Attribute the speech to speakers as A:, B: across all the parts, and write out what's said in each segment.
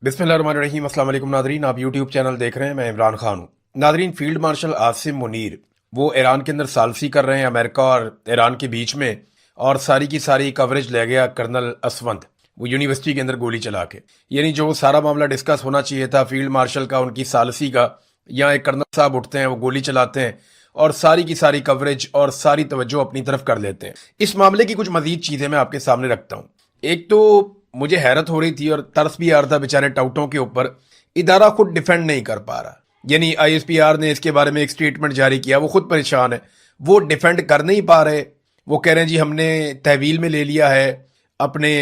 A: बिस्मिल्लाहिर्रहमानिर्रहीम। अस्सलाम वालेकुम नादरीन, आप यूट्यूब चैनल देख रहे हैं। मैं इमरान खान हूँ। Nadreen, field marshal Asim Munir वो ईरान के अंदर सालसी कर रहे हैं, अमेरिका और ईरान के बीच में, और सारी की सारी कवरेज ले गया कर्नल असवंत वो यूनिवर्सिटी के अंदर गोली चला के। यानी जो सारा मामला डिस्कस होना चाहिए था फील्ड मार्शल का, उनकी सालसी का, यहाँ एक कर्नल साहब उठते हैं, वो गोली चलाते हैं और सारी की सारी कवरेज और सारी तवज्जो अपनी तरफ कर लेते हैं। इस मामले की कुछ मजीद चीज़ें मैं आपके सामने रखता हूँ। एक तो मुझे हैरत हो रही थी और तरस भी आ रहा था बेचारे टाउटों के ऊपर, इदारा खुद डिफेंड नहीं कर पा रहा। यानी आईएसपीआर ने इसके बारे में एक स्टेटमेंट जारी किया, वो खुद परेशान है, वो डिफेंड कर नहीं पा रहे। वो कह रहे हैं जी हमने तहवील में ले लिया है, अपने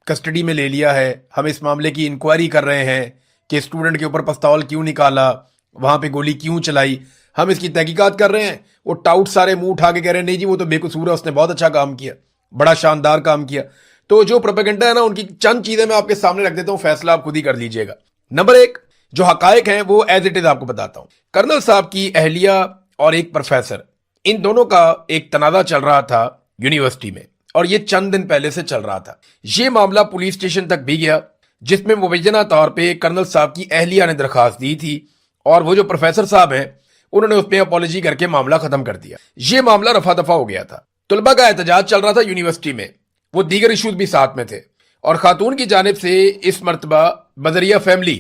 A: कस्टडी में ले लिया है, हम इस मामले की इंक्वायरी कर रहे हैं कि स्टूडेंट के ऊपर पिस्तौल क्यों निकाला, वहां पे गोली क्यों चलाई, हम इसकी तहकीकात कर रहे हैं। वो टाउट सारे मुंह उठा के कह रहे हैं नहीं जी वो तो बेकसूर है, उसने बहुत अच्छा काम किया, बड़ा शानदार काम किया। तो जो प्रोपेगेंडा है ना, उनकी चंद चीजें मैं आपके सामने रख देता हूं, फैसला आप खुद ही कर लीजिएगा। नंबर एक, जो हकायक हैं वो एज इट इज आपको बताता हूं। कर्नल साहब की अहलिया और एक प्रोफेसर, इन दोनों का एक तनाजा चल रहा था यूनिवर्सिटी में, और ये चंद दिन पहले से चल रहा था। ये मामला पुलिस स्टेशन तक भी गया, जिसमें मुबैना तौर पर कर्नल साहब की अहलिया ने दरखास्त दी थी, और वो जो प्रोफेसर साहब हैं उन्होंने उस पर अपॉलॉजी करके मामला खत्म कर दिया। ये मामला रफा दफा हो गया था। तुलबा का एहतजाज चल रहा था यूनिवर्सिटी में, वो दीगर इशूज भी साथ में थे, और खातून की जानिब से इस मरतबा बदरिया फैमिली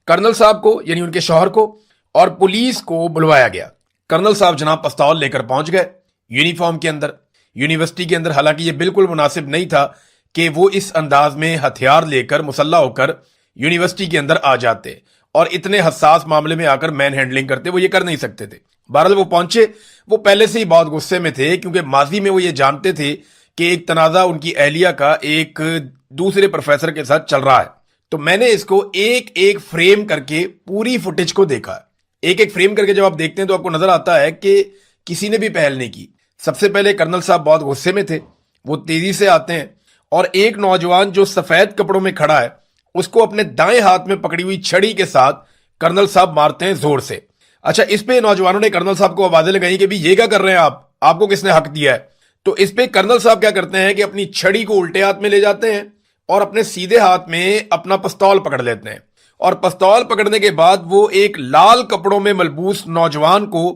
A: कर्नल साहब को, यानी उनके शौहर को और पुलिस को बुलवाया गया। कर्नल साहब जनाब पिस्तौल लेकर पहुंच गए यूनिफॉर्म के अंदर, यूनिवर्सिटी के अंदर। हालांकि ये बिल्कुल मुनासिब नहीं था कि वो इस अंदाज में हथियार लेकर मुसल्ला होकर यूनिवर्सिटी के अंदर आ जाते और इतने हसास मामले में आकर मैन हैंडलिंग करते। वो ये कर नहीं सकते थे। बहरहाल वो पहुंचे, वो पहले से ही बहुत गुस्से में थे, क्योंकि माजी में वो ये जानते थे कि एक तनाजा उनकी अहलिया का एक दूसरे प्रोफेसर के साथ चल रहा है। तो मैंने इसको एक एक फ्रेम करके पूरी फुटेज को देखा। एक एक फ्रेम करके जब आप देखते हैं तो आपको नजर आता है कि किसी ने भी पहल नहीं की। सबसे पहले कर्नल साहब बहुत गुस्से में थे, वो तेजी से आते हैं और एक नौजवान जो सफेद कपड़ों में खड़ा है उसको अपने दाएं हाथ में पकड़ी हुई छड़ी के साथ कर्नल साहब मारते हैं जोर से। अच्छा, इस पे नौजवानों ने कर्नल साहब को आवाजें लगाई कि भी ये क्या कर रहे हैं आप, आपको किसने हक दिया है। तो इस पे कर्नल साहब क्या करते हैं कि अपनी छड़ी को उल्टे हाथ में ले जाते हैं और अपने सीधे हाथ में अपना पिस्तौल पकड़ लेते हैं, और पिस्तौल पकड़ने के बाद वो एक लाल कपड़ों में मलबूस नौजवान को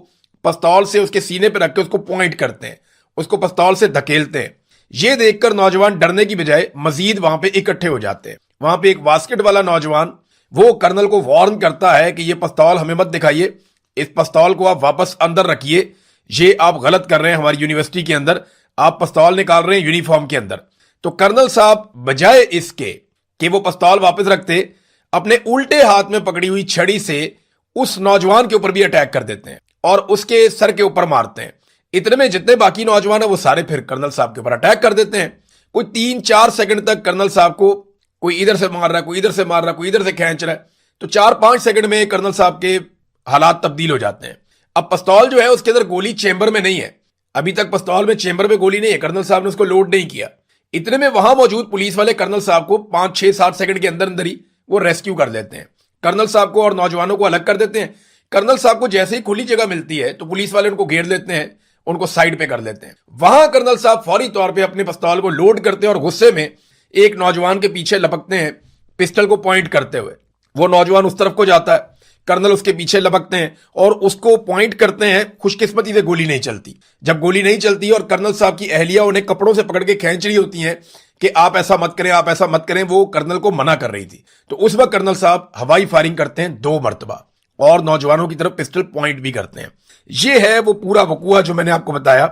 A: पिस्तौल से उसके सीने पर रख के उसको पॉइंट करते हैं, उसको पिस्तौल से धकेलते हैं। ये देखकर नौजवान डरने की बजाय मजीद वहां पे इकट्ठे हो जाते हैं। वहां पे एक बास्केट वाला नौजवान वो कर्नल को वार्न करता है कि ये पिस्तौल हमें मत दिखाइए, इस पिस्तौल को आप वापस अंदर रखिए, ये आप गलत कर रहे हैं हमारी यूनिवर्सिटी के अंदर, आप पिस्तौल निकाल रहे हैं यूनिफॉर्म के अंदर। तो कर्नल साहब बजाय इसके कि वो पिस्तौल वापस रखते, अपने उल्टे हाथ में पकड़ी हुई छड़ी से उस नौजवान के ऊपर भी अटैक कर देते हैं और उसके सर के ऊपर मारते हैं। इतने में जितने बाकी नौजवान है वो सारे फिर कर्नल साहब के ऊपर अटैक कर देते हैं। कोई 3-4 सेकंड तक कर्नल साहब को कोई इधर से मार रहा है, कोई इधर से मार रहा है, कोई इधर से खींच रहा है। तो 4-5 सेकंड में कर्नल साहब के हालात तब्दील हो जाते हैं। अब पिस्तौल जो है उसके अंदर गोली चेंबर में नहीं है, अभी तक पिस्तौल में चेंबर में गोली नहीं है, कर्नल साहब ने उसको लोड नहीं किया। इतने में वहां मौजूद पुलिस वाले कर्नल साहब को 5-6-7 सेकंड के अंदर अंदर ही वो रेस्क्यू कर लेते हैं। कर्नल साहब को और नौजवानों को अलग कर देते हैं। कर्नल साहब को जैसे ही खुली जगह मिलती है तो पुलिस वाले उनको घेर लेते हैं, उनको साइड पे कर लेते हैं। वहां कर्नल साहब फौरी तौर पे अपने पिस्तौल को लोड करते हैं और गुस्से में एक नौजवान के पीछे लपकते हैं पिस्टल को पॉइंट करते हुए। वो नौजवान उस तरफ को जाता है, कर्नल उसके पीछे लपकते हैं और उसको पॉइंट करते हैं। खुशकिस्मती से गोली नहीं चलती। जब गोली नहीं चलती और कर्नल साहब की अहलिया उन्हें कपड़ों से पकड़ के खींच रही होती हैं कि आप ऐसा मत करें, आप ऐसा मत करें, वो कर्नल को मना कर रही थी। तो उस वक्त कर्नल साहब हवाई फायरिंग करते हैं 2 मरतबा और नौजवानों की तरफ पिस्टल पॉइंट भी करते हैं। ये है वो पूरा वकूआ जो मैंने आपको बताया।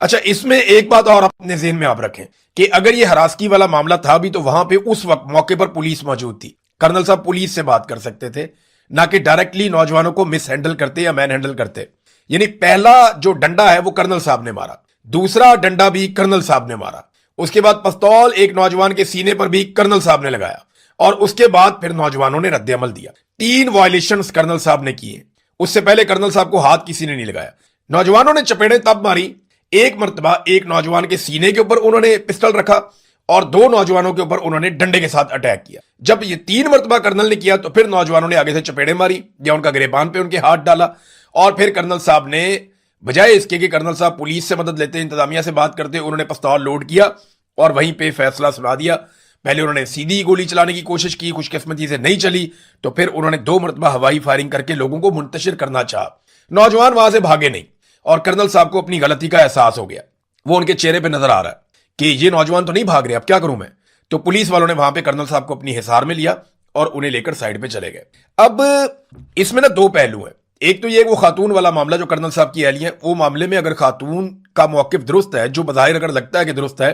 A: अच्छा, इसमें एक बात और अपने ज़हन में आप रखें कि अगर ये हरासगी वाला मामला था भी तो वहां पे उस वक्त मौके पर पुलिस मौजूद थी। कर्नल साहब पुलिस से बात कर सकते थे, ना कि डायरेक्टली नौजवानों को मिस हैंडल करते या मैन हैंडल करते। यानी पहला जो डंडा है वो कर्नल साहब ने मारा, दूसरा डंडा भी कर्नल साहब ने मारा, उसके बाद पिस्तौल एक नौजवान के सीने पर भी कर्नल साहब ने लगाया, और उसके बाद फिर नौजवानों ने रद्द-ए-अमल दिया। 3 वायलेशंस कर्नल साहब ने किए। उससे पहले कर्नल साहब को हाथ किसी ने नहीं लगाया। नौजवानों ने चपेड़े तब मारी, एक मरतबा एक नौजवान के सीने के ऊपर उन्होंने पिस्टल रखा और 2 नौजवानों के ऊपर उन्होंने डंडे के साथ अटैक किया। जब ये 3 मरतबा कर्नल ने किया तो फिर नौजवानों ने आगे से चपेड़े मारी या उनका गिरेबान पे उनके हाथ डाला, और फिर कर्नल साहब ने बजाय इसके कि कर्नल साहब पुलिस से मदद लेते, इंतजामिया से बात करते, उन्होंने पिस्तौल लोड किया और वहीं पे फैसला सुना दिया। पहले उन्होंने सीधी गोली चलाने की कोशिश की, खुशकिस्मती से नहीं चली, तो फिर उन्होंने 2 मरतबा हवाई फायरिंग करके लोगों को मुंतशिर करना चाहा। नौजवान वहां से भागे नहीं और कर्नल साहब को अपनी गलती का एहसास हो गया। वो उनके चेहरे पे नजर आ रहा है कि ये नौजवान तो नहीं भाग रहे, अब क्या करूं मैं। तो पुलिस वालों ने वहां पे कर्नल साहब को अपनी हिसार में लिया और उन्हें लेकर साइड पे चले गए। अब इसमें ना 2 पहलू हैं। एक तो ये वो खातून वाला मामला जो कर्नल साहब की अहलिया है, वो मामले में अगर खातून का मौकिफ दुरुस्त है, जो बज़ाहिर अगर लगता है कि दुरुस्त है,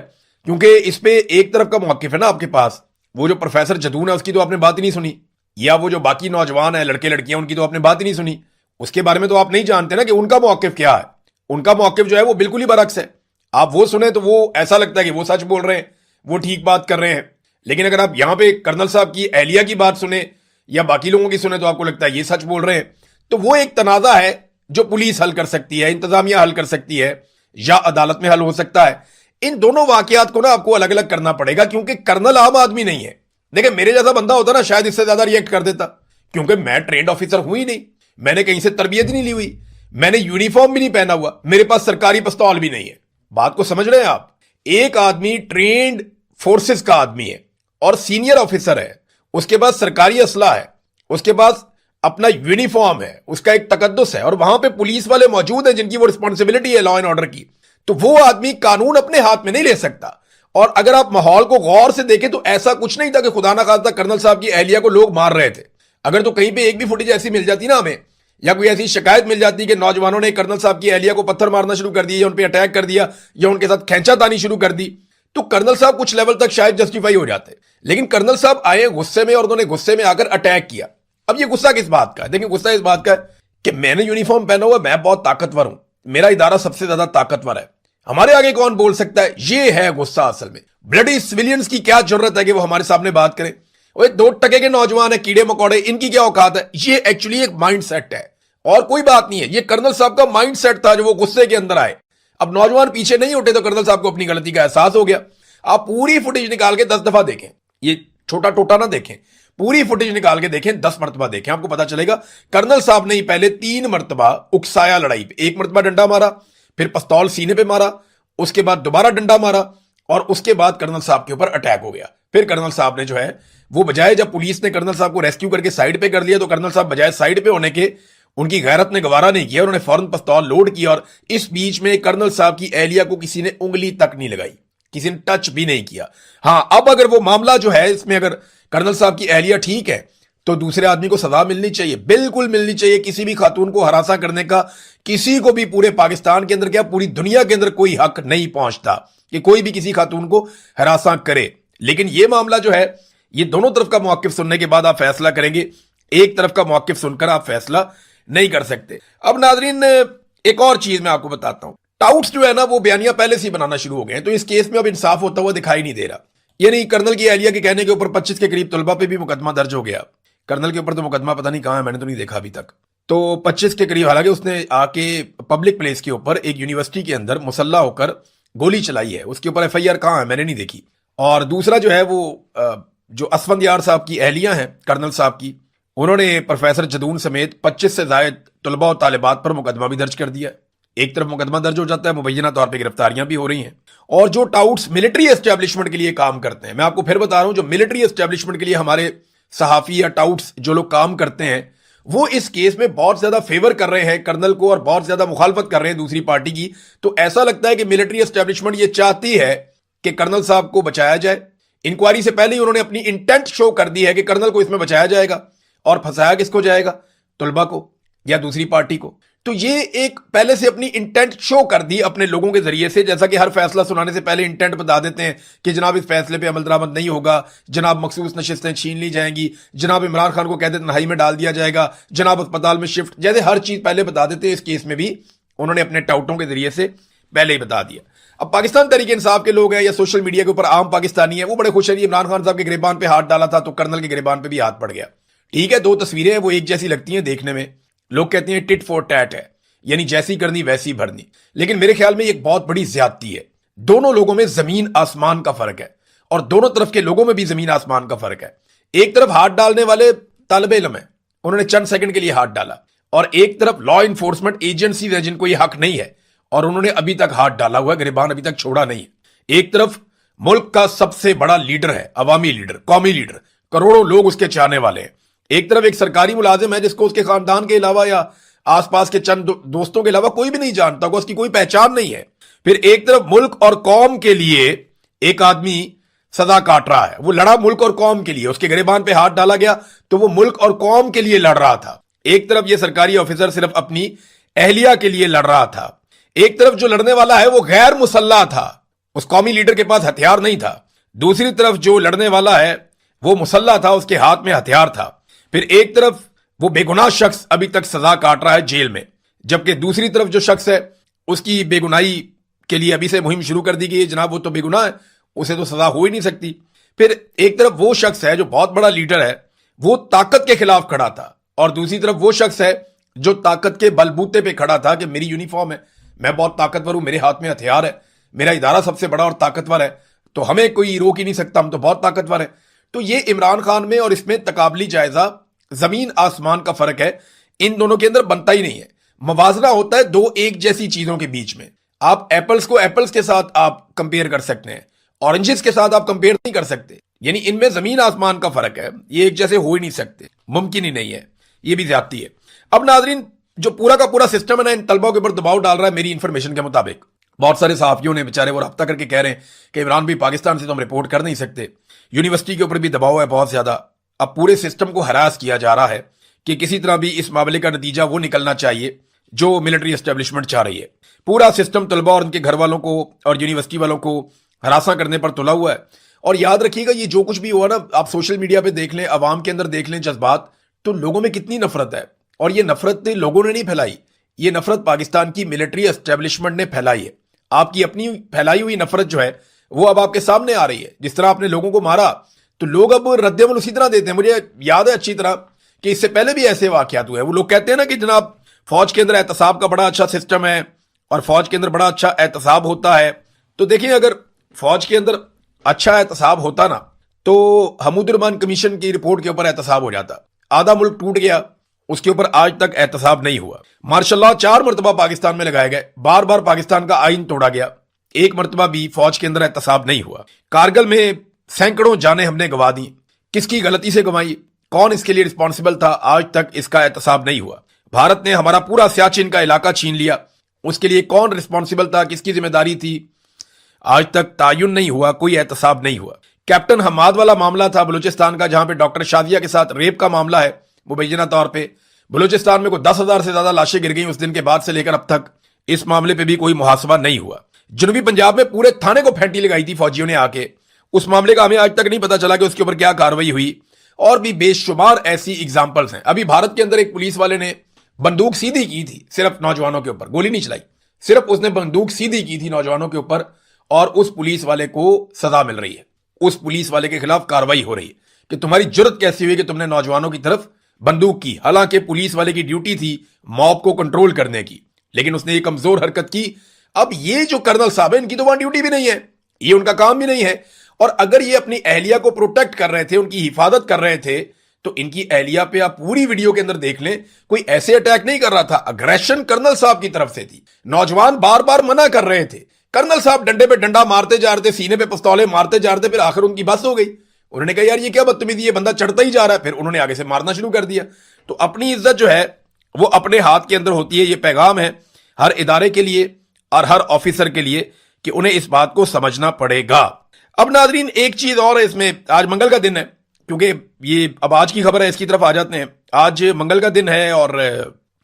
A: क्योंकि इस पे एक तरफ का मौकिफ है ना आपके पास, वो जो प्रोफेसर जदून है उसकी तो आपने बात ही नहीं सुनी, या वो जो बाकी नौजवान है लड़के लड़कियां उनकी तो आपने बात ही नहीं सुनी। उसके बारे में तो आप नहीं जानते ना कि उनका मौकिफ क्या है। उनका मौकिफ जो है वो बिल्कुल ही बरक्स है। आप वो सुने तो वो ऐसा लगता है कि वो सच बोल रहे हैं, वो ठीक बात कर रहे हैं। लेकिन अगर आप यहां पे कर्नल साहब की एहलिया की बात सुने या बाकी लोगों की सुने तो आपको लगता है ये सच बोल रहे हैं। तो वो एक तनाजा है जो पुलिस हल कर सकती है, इंतजामिया हल कर सकती है, या अदालत में हल हो सकता है। इन दोनों वाकयात को ना आपको अलग अलग करना पड़ेगा, क्योंकि कर्नल आम आदमी नहीं है। देखिए मेरे जैसा बंदा होता ना शायद इससे ज्यादा रिएक्ट कर देता, क्योंकि मैं ट्रेंड ऑफिसर हूं ही नहीं, मैंने कहीं से तरबियत ही नहीं ली हुई, मैंने यूनिफॉर्म भी नहीं पहना हुआ, मेरे पास सरकारी पिस्तौल भी नहीं है। बात को समझ रहे हैं आप? एक आदमी ट्रेंड फोर्सेस का आदमी है और सीनियर ऑफिसर है, उसके पास सरकारी असला है, उसके पास अपना यूनिफॉर्म है, उसका एक तकद्दुस है, और वहां पे पुलिस वाले मौजूद हैं जिनकी वो रिस्पॉन्सिबिलिटी है लॉ एंड ऑर्डर की। तो वो आदमी कानून अपने हाथ में नहीं ले सकता। और अगर आप माहौल को गौर से देखें तो ऐसा कुछ नहीं था कि खुदा ना खास्ता कर्नल साहब की एहलिया को लोग मार रहे थे। अगर तो कहीं पे एक भी फुटेज ऐसी मिल जाती ना हमें, या कोई ऐसी शिकायत मिल जाती कि नौजवानों ने कर्नल साहब की एहलिया को पत्थर मारना शुरू कर दिया, या उन पर अटैक कर दिया, या उनके साथ खींचातानी शुरू कर दी, तो कर्नल साहब कुछ लेवल तक शायद जस्टिफाई हो जाते। लेकिन कर्नल साहब आए गुस्से में और उन्होंने गुस्से में आकर अटैक किया। अब ये गुस्सा किस बात का है? देखिए गुस्सा इस बात का है कि मैंने यूनिफॉर्म पहना हुआ, मैं बहुत ताकतवर हूं, मेरा इदारा सबसे ज्यादा ताकतवर है, हमारे आगे कौन बोल सकता है। ये है गुस्सा असल में। ब्लडी सिविलियंस की क्या जरूरत है कि वो हमारे सामने बात करें? वो 2% के नौजवान है, कीड़े मकोड़े, इनकी क्या औकात है? ये एक्चुअली एक माइंड सेट है और कोई बात नहीं है। ये कर्नल साहब का माइंड सेट था जो वो गुस्से के अंदर आए। अब नौजवान पीछे नहीं उठे तो कर्नल साहब को अपनी गलती का एहसास हो गया। आप पूरी फुटेज निकाल के 10 दफा देखें, ये छोटा टोटा ना देखें, पूरी फुटेज निकाल के देखें, 10 मरतबा देखें, आपको पता चलेगा कर्नल साहब ने ही पहले 3 मरतबा उकसाया लड़ाई पे। 1 मरतबा डंडा मारा, फिर पिस्तौल सीने पे मारा, उसके बाद दोबारा डंडा मारा, और उसके बाद कर्नल साहब के ऊपर अटैक हो गया। फिर कर्नल साहब ने जो है वो बजाय, जब पुलिस ने कर्नल साहब को रेस्क्यू करके साइड पे कर लिया, तो कर्नल साहब बजाय साइड पे होने के उनकी गैरत ने गवारा नहीं किया, उन्होंने फौरन पिस्तौल लोड किया। और इस बीच में कर्नल साहब की एहलिया को किसी ने उंगली तक नहीं लगाई, किसी ने टच भी नहीं किया। हां, अब अगर वो मामला जो है इसमें अगर कर्नल साहब की एहलिया ठीक है तो दूसरे आदमी को सजा मिलनी चाहिए, बिल्कुल मिलनी चाहिए। किसी भी खातून को हरासा करने का किसी को भी पूरे पाकिस्तान के अंदर क्या पूरी दुनिया के अंदर कोई हक नहीं पहुंचता कि कोई भी किसी खातून को हरासा करे। लेकिन यह मामला जो है, ये दोनों तरफ का मौकिफ सुनने के बाद आप फैसला करेंगे, एक तरफ का मौकिफ सुनकर आप फैसला नहीं कर सकते। अब नाजरीन एक और चीज मैं आपको बताता हूं, टाउट्स जो है ना वो बयानियां पहले से ही बनाना शुरू हो गए हैं, तो इस केस में अब इंसाफ होता हुआ दिखाई नहीं दे रहा। यानी कर्नल की एहलिया के कहने के ऊपर 25 के करीब तलबा पे भी मुकदमा दर्ज हो गया। कर्नल के ऊपर तो मुकदमा पता नहीं कहां है, मैंने तो नहीं देखा अभी तक। तो 25 के करीब, हालांकि उसने आके पब्लिक प्लेस के ऊपर एक यूनिवर्सिटी के अंदर मुसल्ला होकर गोली चलाई है, उसके ऊपर FIR कहां है मैंने नहीं देखी। और दूसरा जो है वो जो असफंद यार साहब की एहलियां हैं कर्नल साहब की, उन्होंने प्रोफेसर जदून समेत 25 से ज्यादा तलबा और तालिबात पर मुकदमा भी दर्ज कर दिया। एक तरफ मुकदमा दर्ज हो जाता है, मुबैना तौर पे गिरफ्तारियां भी हो रही हैं। और जो टाउट्स मिलिट्री एस्टेब्लिशमेंट के लिए काम करते हैं, मैं आपको फिर बता रहा हूं, जो मिलिट्री एस्टेब्लिशमेंट के लिए हमारे सहाफी या टाउट्स जो लोग काम करते हैं, वो इस केस में बहुत ज्यादा फेवर कर रहे हैं कर्नल को और बहुत ज्यादा मुखालफत कर रहे हैं दूसरी पार्टी की। तो ऐसा लगता है कि मिलिट्री एस्टेब्लिशमेंट ये चाहती है कि कर्नल साहब को बचाया जाए। इंक्वायरी से पहले ही उन्होंने अपनी इंटेंट शो कर दी है कि कर्नल को इसमें बचाया जाएगा, और फंसाया किसको जाएगा? तुलबा को या दूसरी पार्टी को। तो ये एक पहले से अपनी इंटेंट शो कर दी अपने लोगों के जरिए से, जैसा कि हर फैसला सुनाने से पहले इंटेंट बता देते हैं कि जनाब इस फैसले पे अमल दरामद नहीं होगा, जनाब मखसूस नशिस्तें छीन ली जाएंगी, जनाब इमरान खान को कहते तन्हाई में डाल दिया जाएगा, जनाब अस्पताल में शिफ्ट, जैसे हर चीज पहले बता देते हैं। इस केस में भी उन्होंने अपने टाउटों के जरिए से पहले ही बता दिया। अब पाकिस्तान तहरीक इंसाफ के लोग हैं या सोशल मीडिया के ऊपर आम पाकिस्तानी है, वो बड़े खुश हैं, इमरान खान साहब के गिरबान पे हाथ डाला था तो कर्नल के गिरबान पे भी हाथ पड़ गया। ठीक है, 2 तस्वीरें हैं, वो एक जैसी लगती हैं देखने में, लोग कहते हैं टिट फॉर टैट है, यानी जैसी करनी वैसी भरनी। लेकिन मेरे ख्याल में एक बहुत बड़ी ज्यादती है। दोनों लोगों में जमीन आसमान का फर्क है, और दोनों तरफ के लोगों में भी जमीन आसमान का फर्क है। एक तरफ हाथ डालने वाले तालिब इल्म है, उन्होंने चंद सेकंड के लिए हाथ डाला, और एक तरफ लॉ इन्फोर्समेंट एजेंसी है जिनको ये हक नहीं है और उन्होंने अभी तक हाथ डाला हुआ है, गिरबान अभी तक छोड़ा नहीं है। एक तरफ मुल्क का सबसे बड़ा लीडर है, अवामी लीडर, कौमी लीडर, करोड़ों लोग उसके चाहने वाले हैं। एक तरफ एक सरकारी मुलाजिम है जिसको उसके खानदान के अलावा या आसपास के चंद दोस्तों के अलावा कोई भी नहीं जानता, उसकी कोई पहचान नहीं है। फिर एक तरफ मुल्क और कौम के लिए एक आदमी सजा काट रहा है। वो लड़ा मुल्क और कौम के लिए, उसके गिरेबान पे हाथ डाला गया तो वो मुल्क और कौम के लिए लड़ रहा था। एक तरफ ये सरकारी ऑफिसर सिर्फ अपनी अहलिया के लिए लड़ रहा था, एक तरफ जो लड़ने वाला है वो गैर मुसल्ला था, उस कौमी लीडर के पास हथियार नहीं था। दूसरी तरफ जो लड़ने वाला है वो मुसल्ला था, उसके हाथ में हथियार था। फिर एक तरफ वो बेगुनाह शख्स अभी तक सजा काट रहा है जेल में, जबकि दूसरी तरफ जो शख्स है उसकी बेगुनाही के लिए अभी से मुहिम शुरू कर दी गई है। जनाब वो तो बेगुनाह है, उसे तो सजा हो ही नहीं सकती। फिर एक तरफ वो शख्स है जो बहुत बड़ा लीडर है, वो ताकत के खिलाफ खड़ा था, और दूसरी तरफ वो शख्स है जो ताकत के बलबूते पे खड़ा था कि मेरी यूनिफॉर्म है, मैं बहुत ताकतवर हूं, मेरे हाथ में हथियार है, मेरा इदारा सबसे बड़ा और ताकतवर है, तो हमें कोई रोक ही नहीं सकता, हम तो बहुत ताकतवर है। तो ये इमरान खान में और इसमें तकाबली जायजा जमीन आसमान का फर्क है, इन दोनों के अंदर बनता ही नहीं है। मवाजना होता है दो एक जैसी चीजों के बीच में। आप एप्पल्स को एप्पल्स के साथ आप कंपेयर कर सकते हैं, ऑरेंजेस के साथ आप कंपेयर नहीं कर सकते, यानी इनमें जमीन आसमान का फर्क है, ये एक जैसे हो ही नहीं सकते, मुमकिन ही नहीं है, ये भी ज्यादती है। अब नाजरीन, जो पूरा का पूरा सिस्टम है ना इन तलबा के ऊपर दबाव डाल रहा है। मेरी इंफॉर्मेशन के मुताबिक बहुत सारे सहाफियों ने बेचारे वो रब्ता करके कह रहे हैं कि इमरान भी पाकिस्तान से तो हम रिपोर्ट कर नहीं सकते, यूनिवर्सिटी के ऊपर भी दबाव है बहुत ज्यादा। अब पूरे सिस्टम को हरास किया जा रहा है कि किसी तरह भी इस मामले का नतीजा वो निकलना चाहिए जो मिलिट्री एस्टेब्लिशमेंट चाह रही है। पूरा सिस्टम तलबा और उनके घर वालों को और यूनिवर्सिटी वालों को हरासा करने पर तुला हुआ है। और याद रखिएगा, ये जो कुछ भी हुआ ना, आप सोशल मीडिया पे देख लें, अवाम के अंदर देख लें जज्बात, तो लोगों में कितनी नफरत है। और ये नफरत लोगों ने नहीं फैलाई, ये नफरत पाकिस्तान की मिलिट्री एस्टेब्लिशमेंट ने फैलाई है। आपकी अपनी फैलाई हुई नफरत जो है वो अब आपके सामने आ रही है। जिस तरह आपने लोगों को मारा तो लोग अब रद्द-ए-अमल उसी तरह देते हैं। मुझे याद है अच्छी तरह कि इससे पहले भी ऐसे वाकयात हुए हैं। वो लोग कहते हैं ना कि जनाब फौज के अंदर एहतसाब का बड़ा अच्छा सिस्टम है और फौज के अंदर बड़ा अच्छा एहतसाब होता है। तो देखिए, अगर फौज के अंदर अच्छा एहतसाब होता ना तो हमूदुर्रहमान कमीशन की रिपोर्ट के ऊपर एहतसाब हो जाता। आधा मुल्क टूट गया, उसके ऊपर आज तक एहतसाब नहीं हुआ। मार्शल लॉ 4 मरतबा पाकिस्तान में लगाए गए, बार बार पाकिस्तान का आइन तोड़ा गया, एक मरतबा भी फौज के अंदर एहतसाब नहीं हुआ। कारगिल में सैकड़ों जानें हमने गंवा दी, किसकी गलती से गंवाई, कौन इसके लिए रिस्पॉन्सिबल था, आज तक इसका एहतसाब नहीं हुआ। भारत ने हमारा पूरा सियाचिन का इलाका छीन लिया, उसके लिए कौन रिस्पॉन्सिबल था, किसकी जिम्मेदारी थी, आज तक तायुन नहीं हुआ, कोई एहतसाब नहीं हुआ। कैप्टन हमाद वाला मामला था बलूचिस्तान का, जहां पे डॉक्टर शादिया के साथ रेप का मामला है, मुबैना तौर पे बलूचिस्तान में कोई 10,000 से ज्यादा लाशें गिर गई उस दिन के बाद से लेकर अब तक, इस मामले पे भी कोई मुहासबा नहीं हुआ। जनूबी पंजाब में पूरे थाने को फैंटी लगाई थी फौजियों ने आके, उस मामले का हमें आज तक नहीं पता चला कि उसके ऊपर क्या कार्रवाई हुई। और भी बेशुमार ऐसी एग्जाम्पल्स हैं। अभी भारत के अंदर एक पुलिस वाले ने बंदूक सीधी की थी सिर्फ नौजवानों के ऊपर, गोली नहीं चलाई, सिर्फ उसने बंदूक सीधी की थी नौजवानों के ऊपर, और उस पुलिस वाले को सजा मिल रही है, उस पुलिस वाले के खिलाफ कार्रवाई हो रही है कि तुम्हारी जुर्रत कैसी हुई कि तुमने नौजवानों की तरफ बंदूक की। हालांकि पुलिस वाले की ड्यूटी थी मॉब को कंट्रोल करने की, लेकिन उसने ये कमजोर हरकत की। अब ये जो कर्नल साहब है, इनकी तो वहां ड्यूटी भी नहीं है, ये उनका काम भी नहीं है। और अगर ये अपनी अहलिया को प्रोटेक्ट कर रहे थे, उनकी हिफाजत कर रहे थे, तो इनकी अहलिया पे आप पूरी वीडियो के अंदर देख लें, कोई ऐसे अटैक नहीं कर रहा था, अग्रेशन कर्नल साहब की तरफ से थी। नौजवान बार बार मना कर रहे थे, कर्नल साहब डंडे पे डंडा मारते जा रहे थे, सीने पे पिस्तौलें मारते जा रहे थे। फिर आखिर उनकी बस हो गई, उन्होंने कहा यार ये क्या बदतमीजी, ये बंदा चढ़ता ही जा रहा है, फिर उन्होंने आगे से मारना शुरू कर दिया। तो अपनी इज्जत जो है वो अपने हाथ के अंदर होती है। ये पैगाम है हर इदारे के लिए और हर ऑफिसर के लिए कि उन्हें इस बात को समझना पड़ेगा। अब नाजरीन, एक चीज और है इसमें, आज मंगल का दिन है, क्योंकि ये अब आज की खबर है, इसकी तरफ आ जाते हैं। आज मंगल का दिन है और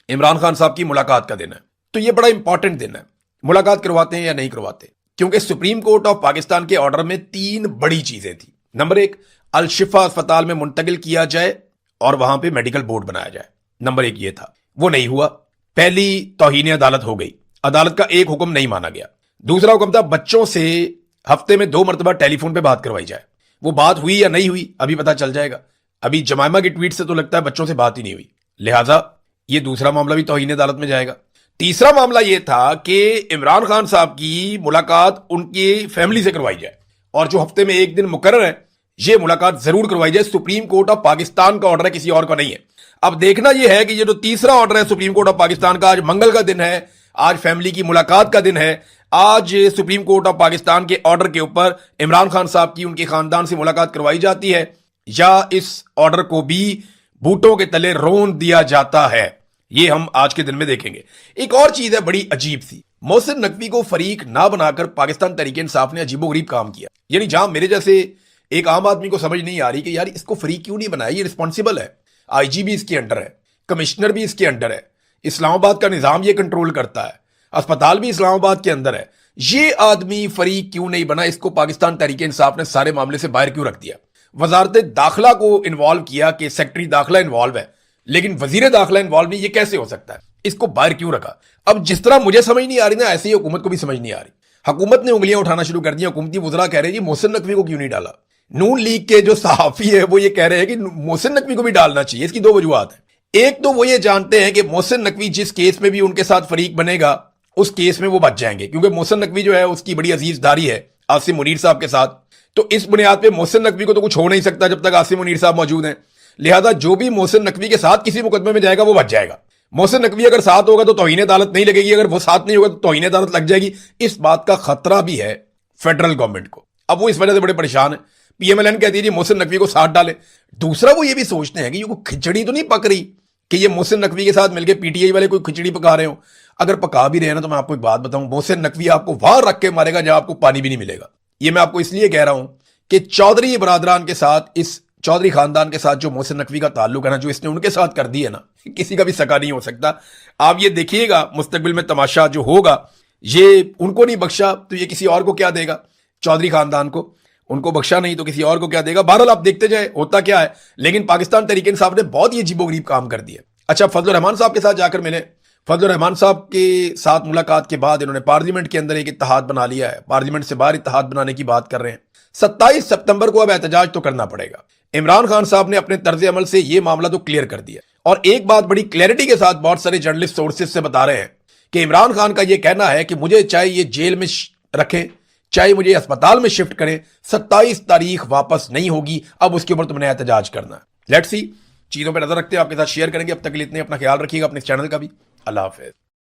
A: इमरान खान साहब की मुलाकात का दिन है, तो ये बड़ा इंपॉर्टेंट दिन है। मुलाकात करवाते हैं या नहीं करवाते, क्योंकि सुप्रीम कोर्ट ऑफ पाकिस्तान के ऑर्डर में 3 बड़ी चीजें थी। नंबर 1, अल शिफा अस्पताल में मुंतकिल किया जाए और वहां पे मेडिकल बोर्ड बनाया जाए। नंबर 1 ये था, वो नहीं हुआ। पहली तौहीन अदालत हो गई, अदालत का एक हुक्म नहीं माना गया। दूसरा हुक्म था बच्चों से हफ्ते में 2 मरतबा टेलीफोन पे बात करवाई जाए। वो बात हुई या नहीं हुई अभी पता चल जाएगा। अभी जमाइमा की ट्वीट से तो लगता है बच्चों से बात ही नहीं हुई, लिहाजा ये दूसरा मामला भी तौहीन अदालत में जाएगा। तीसरा मामला यह था कि इमरान खान साहब की मुलाकात उनकी फैमिली से करवाई जाए, और जो हफ्ते में एक दिन मुकर्रर है यह मुलाकात जरूर करवाई जाए। सुप्रीम कोर्ट ऑफ पाकिस्तान का ऑर्डर है, किसी और का नहीं है। अब देखना यह है कि ये जो तीसरा ऑर्डर है सुप्रीम कोर्ट ऑफ पाकिस्तान का, आज मंगल का दिन है, आज फैमिली की मुलाकात का दिन है, आज सुप्रीम कोर्ट ऑफ पाकिस्तान के ऑर्डर के ऊपर इमरान खान साहब की उनके खानदान से मुलाकात करवाई जाती है, या इस ऑर्डर को भी बूटों के तले रोन दिया जाता है, ये हम आज के दिन में देखेंगे। एक और चीज है बड़ी अजीब सी, मोहसिन नकवी को फरीक ना बनाकर पाकिस्तान तहरीक इंसाफ ने अजीबोगरीब काम किया। यानी जहां मेरे जैसे एक आम आदमी को समझ नहीं आ रही कि यार इसको फरीक क्यों नहीं बनाया, ये रिस्पॉन्सिबल है, आईजी भी इसके अंडर है, कमिश्नर भी इसके अंडर है, इस्लामाबाद का निजाम ये कंट्रोल करता है, अस्पताल भी इस्लामाबाद के अंदर है, ये आदमी फरीक क्यों नहीं बना, इसको पाकिस्तान तहरीक इंसाफ ने सारे मामले से बाहर क्यों रख दिया। वजारत दाखिला को इन्वॉल्व किया कि सेक्रेटरी दाखिला इन्वॉल्व है, लेकिन वजीर दाखिला इन्वॉल्व नहीं, ये कैसे हो सकता है, इसको बाहर क्यों रखा। अब जिस तरह मुझे समझ नहीं आ रही ना, ऐसे ही हुकूमत को भी समझ नहीं आ रही। हुकूमत ने उंगलियां उठाना शुरू कर दी, हुकूमती वज़रा कह रहे हैं जी मोहसिन नकवी को क्यों नहीं डाला। नून लीग के जो सहाफी है वो ये कह रहे हैं कि मोहसिन नकवी को भी डालना चाहिए। इसकी दो वजूहत है। एक तो वो ये जानते हैं कि मोहसिन नकवी जिस केस में भी उनके साथ फरीक बनेगा उस केस में वो बच जाएंगे, क्योंकि मोहसिन नकवी जो है उसकी बड़ी अजीजदारी है आसिम मुनीर साहब के साथ। तो इस बुनियाद पे मोहसिन नकवी को तो कुछ हो नहीं सकता जब तक आसिम मुनीर साहब मौजूद हैं। लिहाजा जो भी मोहसिन नकवी के साथ किसी मुकदमे में जाएगा वो बच जाएगा। मोहसिन नकवी अगर साथ होगा तो तौहीन अदालत नहीं लगेगी, अगर वो साथ नहीं होगा तो तौहीन अदालत लग जाएगी। इस बात का खतरा भी है फेडरल गवर्नमेंट को। अब वो इस वजह से बड़े परेशान है। पीएमएलएन कहती है जी मोहसिन नकवी को साथ डाले। दूसरा वो ये भी सोचते हैं कि ये खिचड़ी तो नहीं पक रही कि ये मोहसिन नकवी के साथ मिलकर पीटीआई वाले कोई खिचड़ी पका रहे हो। अगर पका भी रहे हैं ना तो मैं आपको एक बात बताऊं, मोहसिन नकवी आपको वहां रख के मारेगा जहां आपको पानी भी नहीं मिलेगा। ये मैं आपको इसलिए कह रहा हूं कि चौधरी बरादरान के साथ, इस चौधरी खानदान के साथ जो मोहसिन नकवी का ताल्लुक है ना, जो इसने उनके साथ कर दी है ना, किसी का भी सका नहीं हो सकता। आप ये देखिएगा मुस्तकबिल में तमाशा जो होगा, ये उनको नहीं बख्शा तो ये किसी और को क्या देगा। चौधरी खानदान को उनको बख्शा नहीं तो किसी और को क्या देगा। बहरहाल आप देखते जाए होता क्या है। लेकिन पाकिस्तान तहरीक इंसाफ ने बहुत ही अजीबोगरीब काम कर दिया। अच्छा, फजलुर रहमान साहब के साथ जाकर मिले। फजलुर रहमान साहब के साथ मुलाकात के बाद इन्होंने पार्लियामेंट के अंदर एक इत्तेहाद बना लिया है, पार्लियामेंट से बाहर इत्तेहाद बनाने की बात कर रहे हैं। 27 सितंबर को अब एहतजाज तो करना पड़ेगा। इमरान खान साहब ने अपने तर्ज अमल से यह मामला तो क्लियर कर दिया, और एक बात बड़ी क्लैरिटी के साथ बहुत सारे जर्नलिस्ट सोर्सेज से बता रहे हैं कि इमरान खान का यह कहना है कि मुझे चाहे ये जेल में रखें, चाहे मुझे अस्पताल में शिफ्ट करें, 27 तारीख वापस नहीं होगी, अब उसके ऊपर तुमने एहतजाज करना है। लेट्स सी, चीजों पर नजर रखते हैं, आपके साथ शेयर करेंगे। अब तक के लिए इतने, अपना ख्याल रखिएगा, अपने चैनल का भी। अल्लाह हाफिज।